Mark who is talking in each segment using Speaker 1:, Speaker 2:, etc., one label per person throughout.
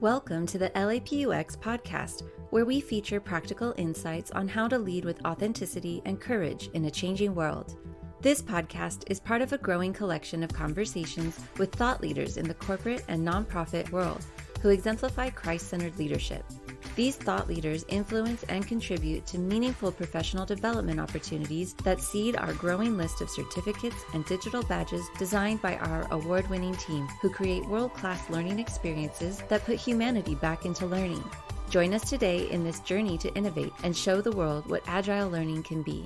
Speaker 1: Welcome to the LAPUx Podcast, where we feature practical insights on how to lead with authenticity and courage in a changing world. This podcast is part of a growing collection of conversations with thought leaders in the corporate and nonprofit world who exemplify Christ-centered leadership. These thought leaders influence and contribute to meaningful professional development opportunities that seed our growing list of certificates and digital badges designed by our award-winning team who create world-class learning experiences that put humanity back into learning. Join us today in this journey to innovate and show the world what agile learning can be.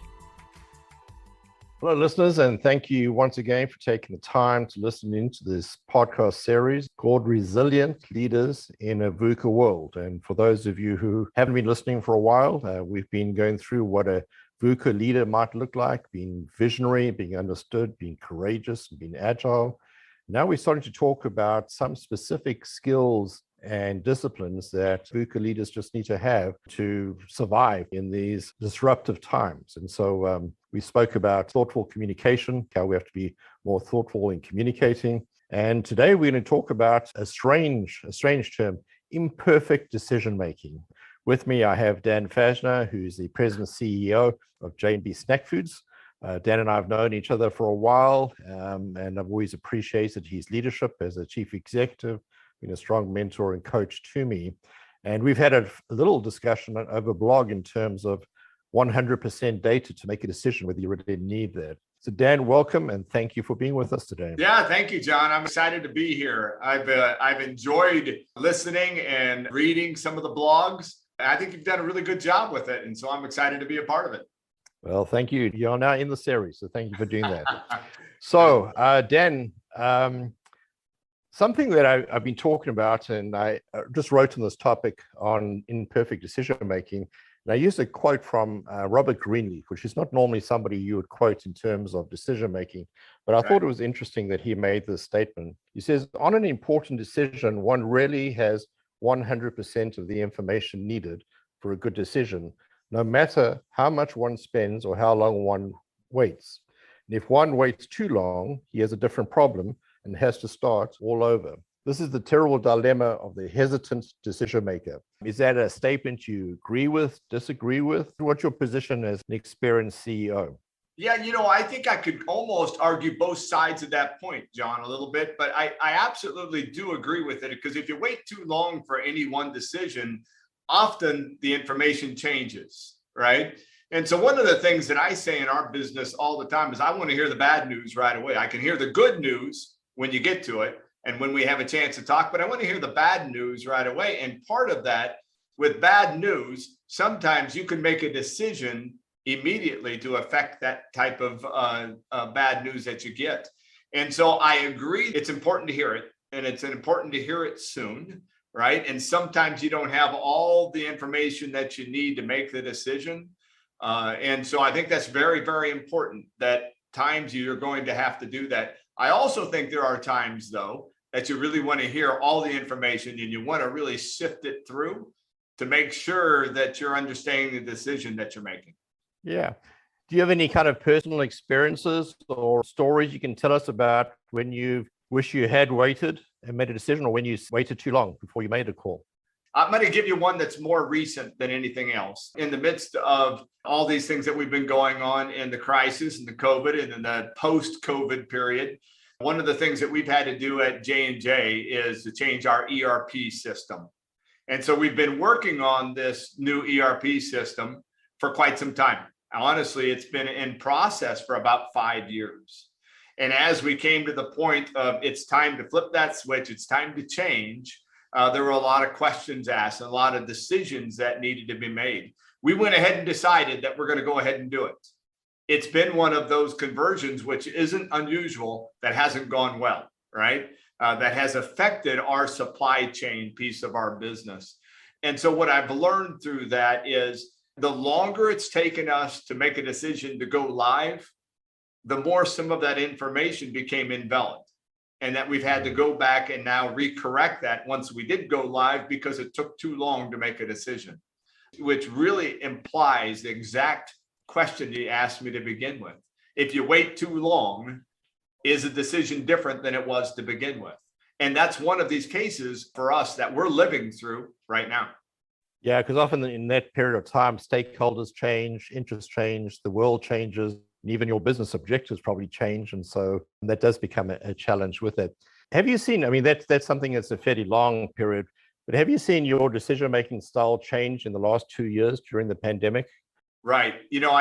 Speaker 2: Hello, listeners, and thank you once again for taking the time to listen into this podcast series called Resilient Leaders in a VUCA World. And for those of you who haven't been listening for a while, we've been going through what a VUCA leader might look like, being visionary, being understood, being courageous, and being agile. Now we're starting to talk about some specific skills and disciplines that VUCA leaders just need to have to survive in these disruptive times. And so we spoke about thoughtful communication, how we have to be more thoughtful in communicating. And today we're going to talk about a strange term, imperfect decision-making. With me, I have Dan Fachner, who's the president and CEO of J&amp Snack Foods. Dan and I have known each other for a while, and I've always appreciated his leadership as a chief executive, been a strong mentor and coach to me. And we've had a little discussion over blog in terms of 100% data to make a decision whether you really need that. So Dan, welcome, and thank you for being with us today.
Speaker 3: Yeah, thank you, John. I'm excited to be here. I've enjoyed listening and reading some of the blogs. I think you've done a really good job with it, and so I'm excited to be a part of it.
Speaker 2: Well, thank you. You're now in the series, so thank you for doing that. So, Dan, something that I've been talking about, and I just wrote on this topic on imperfect decision-making, and I used a quote from Robert Greenleaf, which is not normally somebody you would quote in terms of decision-making, but I thought it was interesting that he made this statement. He says, on an important decision, one rarely has 100% of the information needed for a good decision, no matter how much one spends or how long one waits. And if one waits too long, he has a different problem and has to start all over. This is the terrible dilemma of the hesitant decision maker. Is that a statement you agree with, disagree with? What's your position as an experienced CEO?
Speaker 3: Yeah, I think I could almost argue both sides of that point, John, a little bit, but I absolutely do agree with it, because if you wait too long for any one decision, often the information changes, right? And so one of the things that I say in our business all the time is I want to hear the bad news right away. I can hear the good news when you get to it and when we have a chance to talk, but I want to hear the bad news right away. And part of that, with bad news, sometimes you can make a decision immediately to affect that type of bad news that you get. And so I agree, it's important to hear it, and it's important to hear it soon, right? And sometimes you don't have all the information that you need to make the decision. And so I think that's very, very important that times you're going to have to do that. I also think there are times, though, that you really want to hear all the information and you want to really sift it through to make sure that you're understanding the decision that you're making.
Speaker 2: Yeah. Do you have any kind of personal experiences or stories you can tell us about when you wish you had waited and made a decision, or when you waited too long before you made a call?
Speaker 3: I'm going to give you one that's more recent than anything else. In the midst of all these things that we've been going on in the crisis and the COVID and in the post-COVID period, one of the things that we've had to do at J&J is to change our ERP system. And so we've been working on this new ERP system for quite some time. Honestly, it's been in process for about 5 years. And as we came to the point of it's time to flip that switch, it's time to change, there were a lot of questions asked, a lot of decisions that needed to be made. We went ahead and decided that we're going to go ahead and do it. It's been one of those conversions, which isn't unusual, that hasn't gone well, right? That has affected our supply chain piece of our business. And so what I've learned through that is the longer it's taken us to make a decision to go live, the more some of that information became invalid. And that we've had to go back and now recorrect that once we did go live because it took too long to make a decision, which really implies the exact question you asked me to begin with. If you wait too long, is a decision different than it was to begin with? And that's one of these cases for us that we're living through right now.
Speaker 2: Yeah, because often in that period of time, stakeholders change, interests change, the world changes, and even your business objectives probably change. And so that does become a challenge with it. Have you seen, I mean, that's something that's a fairly long period, but have you seen your decision-making style change in the last 2 years during the pandemic?
Speaker 3: Right.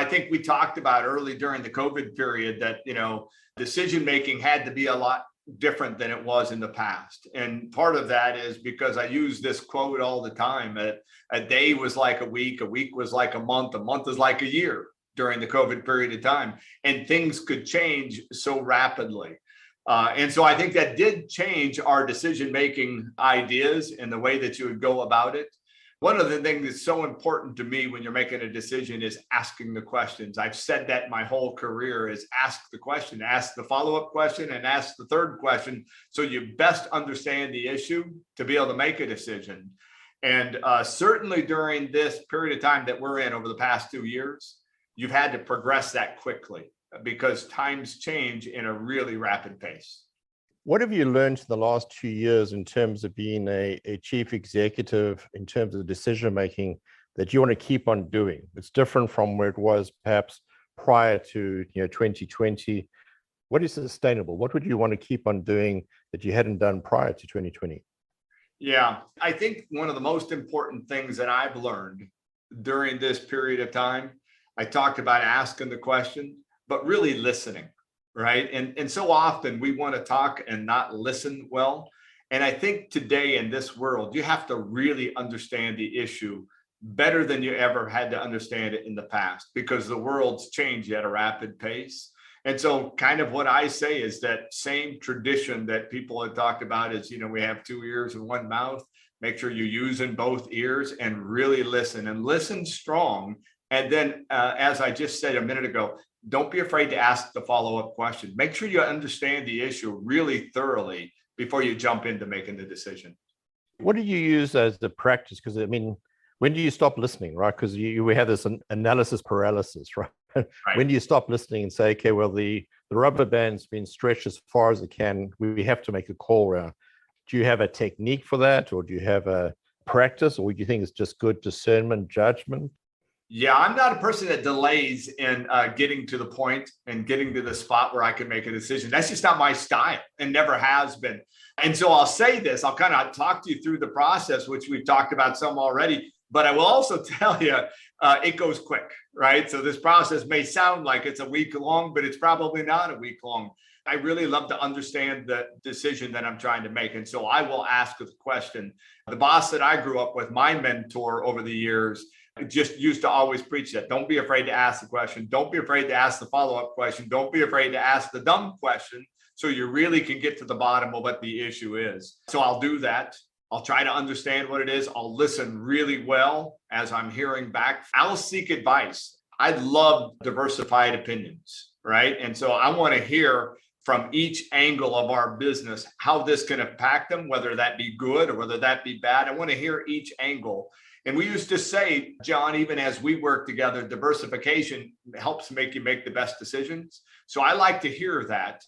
Speaker 3: I think we talked about early during the COVID period that, decision-making had to be a lot different than it was in the past. And part of that is because I use this quote all the time: a day was like a week was like a month is like a year during the COVID period of time. And things could change so rapidly. And so I think that did change our decision-making ideas and the way that you would go about it. One of the things that's so important to me when you're making a decision is asking the questions. I've said that my whole career is ask the question, ask the follow-up question, and ask the third question, so you best understand the issue to be able to make a decision. And certainly during this period of time that we're in over the past 2 years, you've had to progress that quickly because times change in a really rapid pace.
Speaker 2: What have you learned in the last 2 years in terms of being a chief executive, in terms of decision making, that you want to keep on doing? It's different from where it was perhaps prior to 2020. What is sustainable? What would you want to keep on doing that you hadn't done prior to 2020?
Speaker 3: Yeah, I think one of the most important things that I've learned during this period of time, I talked about asking the question, but really listening. Right. And so often we want to talk and not listen well. And I think today in this world, you have to really understand the issue better than you ever had to understand it in the past, because the world's changed at a rapid pace. And so kind of what I say is that same tradition that people have talked about is, we have 2 ears and 1 mouth. Make sure you're using both ears and really listen, and listen strong. And then, as I just said a minute ago, don't be afraid to ask the follow-up question. Make sure you understand the issue really thoroughly before you jump into making the decision.
Speaker 2: What do you use as the practice? Because I mean, when do you stop listening, right? Because we have this analysis paralysis, right?
Speaker 3: Right.
Speaker 2: When do you stop listening and say, okay, well, the rubber band's been stretched as far as it can. We have to make a call now. Do you have a technique for that, or do you have a practice, or do you think it's just good discernment, judgment?
Speaker 3: Yeah, I'm not a person that delays in getting to the point and getting to the spot where I can make a decision. That's just not my style and never has been. And so I'll say this, I'll kind of talk to you through the process, which we've talked about some already, but I will also tell you it goes quick, right? So this process may sound like it's a week long, but it's probably not a week long. I really love to understand the decision that I'm trying to make. And so I will ask the question. The boss that I grew up with, my mentor over the years, just used to always preach that. Don't be afraid to ask the question. Don't be afraid to ask the follow-up question. Don't be afraid to ask the dumb question, so you really can get to the bottom of what the issue is. So I'll do that. I'll try to understand what it is. I'll listen really well as I'm hearing back. I'll seek advice. I love diversified opinions, right? And so I want to hear from each angle of our business how this can impact them, whether that be good or whether that be bad. I want to hear each angle. And we used to say, John, even as we work together, diversification helps make you make the best decisions. So I like to hear that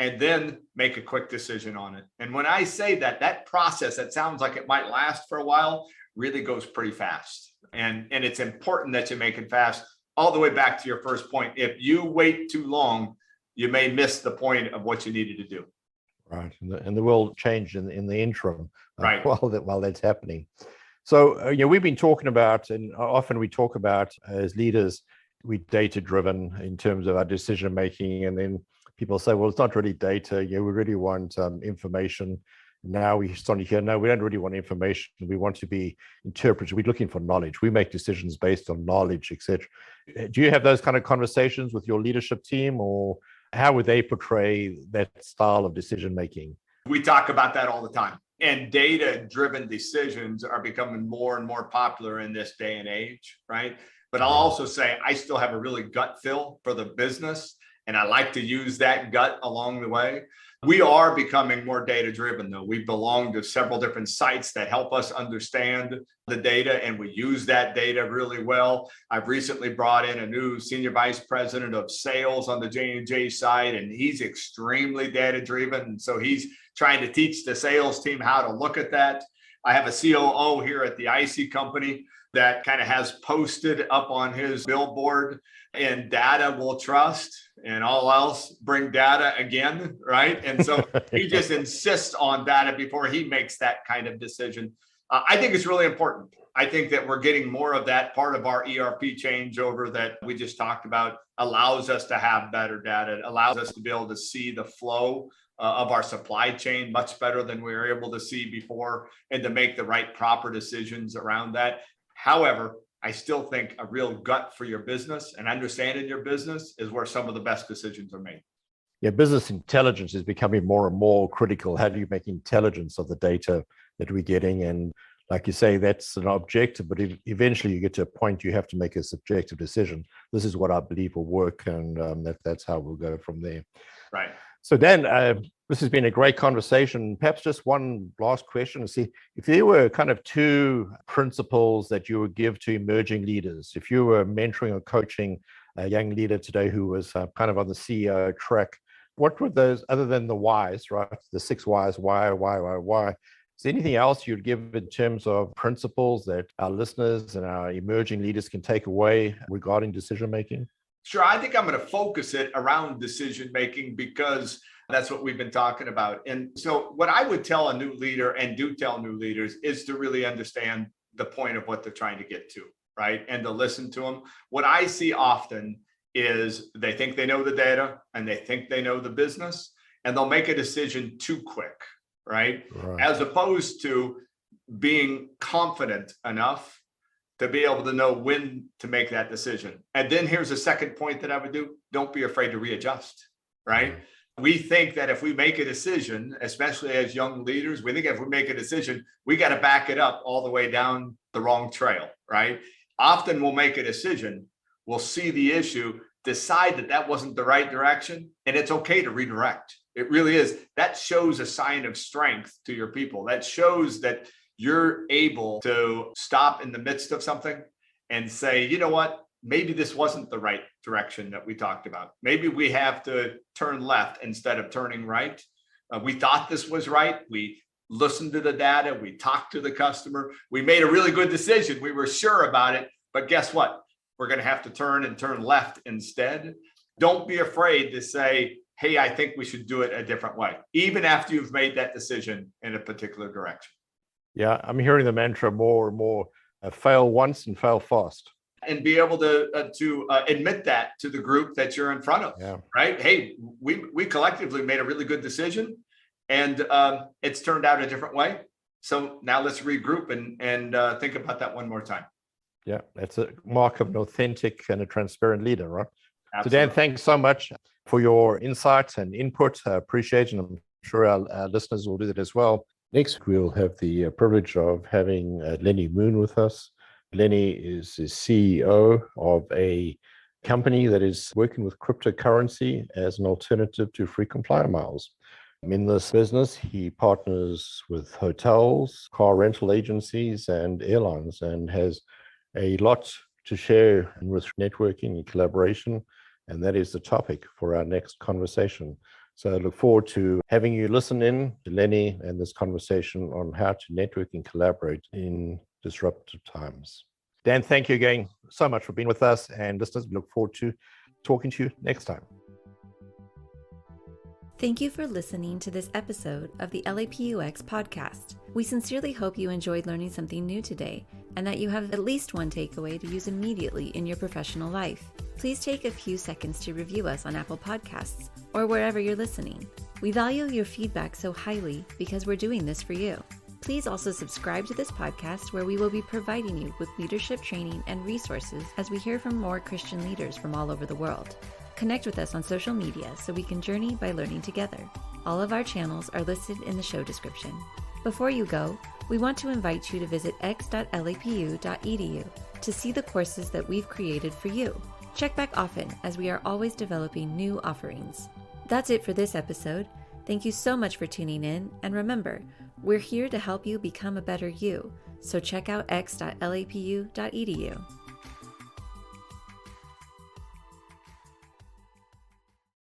Speaker 3: and then make a quick decision on it. And when I say that, that process that sounds like it might last for a while really goes pretty fast. And it's important that you make it fast. All the way back to your first point. If you wait too long, you may miss the point of what you needed to do.
Speaker 2: Right. And the world changed in the interim,
Speaker 3: right,
Speaker 2: while that's happening. So, we've been talking about, and often we talk about as leaders, we're data-driven in terms of our decision-making. And then people say, well, it's not really data. We really want information. Now we start to hear, no, we don't really want information. We want to be interpreted. We're looking for knowledge. We make decisions based on knowledge, etc. Do you have those kind of conversations with your leadership team, or how would they portray that style of decision-making?
Speaker 3: We talk about that all the time. And data-driven decisions are becoming more and more popular in this day and age, right? But I'll also say I still have a really gut feel for the business, and I like to use that gut along the way. We are becoming more data-driven, though. We belong to several different sites that help us understand the data, and we use that data really well. I've recently brought in a new senior vice president of sales on the J&J side, and he's extremely data-driven. And so he's trying to teach the sales team how to look at that. I have a COO here at the IC company that kind of has posted up on his billboard, and data will trust, and all else bring data again, right? And so he just insists on data before he makes that kind of decision. I think it's really important. I think that we're getting more of that. Part of our ERP changeover that we just talked about allows us to have better data. It allows us to be able to see the flow of our supply chain much better than we were able to see before, and to make the right proper decisions around that. However, I still think a real gut for your business and understanding your business is where some of the best decisions are made.
Speaker 2: Yeah, business intelligence is becoming more and more critical. How do you make intelligence of the data that we're getting? And like you say, that's an objective, but eventually you get to a point you have to make a subjective decision. This is what I believe will work, and that's how we'll go from there.
Speaker 3: Right.
Speaker 2: So Dan, this has been a great conversation. Perhaps just one last question to see if there were kind of two principles that you would give to emerging leaders. If you were mentoring or coaching a young leader today who was kind of on the CEO track, what would those, other than the whys, right? The 6 whys, why? Is there anything else you'd give in terms of principles that our listeners and our emerging leaders can take away regarding decision making?
Speaker 3: Sure. I think I'm going to focus it around decision making, because that's what we've been talking about. And so what I would tell a new leader, and do tell new leaders, is to really understand the point of what they're trying to get to, right? And to listen to them. What I see often is they think they know the data, and they think they know the business, and they'll make a decision too quick, right? As opposed to being confident enough to be able to know when to make that decision. And then here's a second point that I would do. Don't be afraid to readjust, right? We think that if we make a decision, especially as young leaders, we think if we make a decision, we got to back it up all the way down the wrong trail, right? Often we'll make a decision, we'll see the issue, decide that that wasn't the right direction, and it's okay to redirect. It really is. That shows a sign of strength to your people. That shows that you're able to stop in the midst of something and say, you know what, maybe this wasn't the right direction that we talked about. Maybe we have to turn left instead of turning right. We thought this was right. We listened to the data. We talked to the customer. We made a really good decision. We were sure about it. But guess what? We're going to have to turn left instead. Don't be afraid to say, hey, I think we should do it a different way, even after you've made that decision in a particular direction.
Speaker 2: Yeah, I'm hearing the mantra more and more, fail once and fail fast.
Speaker 3: And be able to admit that to the group that you're in front of, right? Hey, we collectively made a really good decision, and it's turned out a different way. So now let's regroup and think about that one more time.
Speaker 2: Yeah, that's a mark of an authentic and a transparent leader, right?
Speaker 3: Absolutely.
Speaker 2: So Dan, thanks so much for your insights and input. I appreciate it, and I'm sure our listeners will do that as well. Next, we'll have the privilege of having Lenny Moon with us. Lenny is the CEO of a company that is working with cryptocurrency as an alternative to frequent flyer miles. In this business, he partners with hotels, car rental agencies, and airlines, and has a lot to share with networking and collaboration, and that is the topic for our next conversation. So I look forward to having you listen in to Lenny and this conversation on how to network and collaborate in disruptive times. Dan, thank you again so much for being with us, and listeners, we look forward to talking to you next time.
Speaker 1: Thank you for listening to this episode of the LAPUx Podcast. We sincerely hope you enjoyed learning something new today, and that you have at least one takeaway to use immediately in your professional life. Please take a few seconds to review us on Apple Podcasts or wherever you're listening. We value your feedback so highly because we're doing this for you. Please also subscribe to this podcast, where we will be providing you with leadership training and resources as we hear from more Christian leaders from all over the world. Connect with us on social media so we can journey by learning together. All of our channels are listed in the show description. Before you go, we want to invite you to visit x.lapu.edu to see the courses that we've created for you. Check back often, as we are always developing new offerings. That's it for this episode. Thank you so much for tuning in, and remember, we're here to help you become a better you, so check out x.lapu.edu.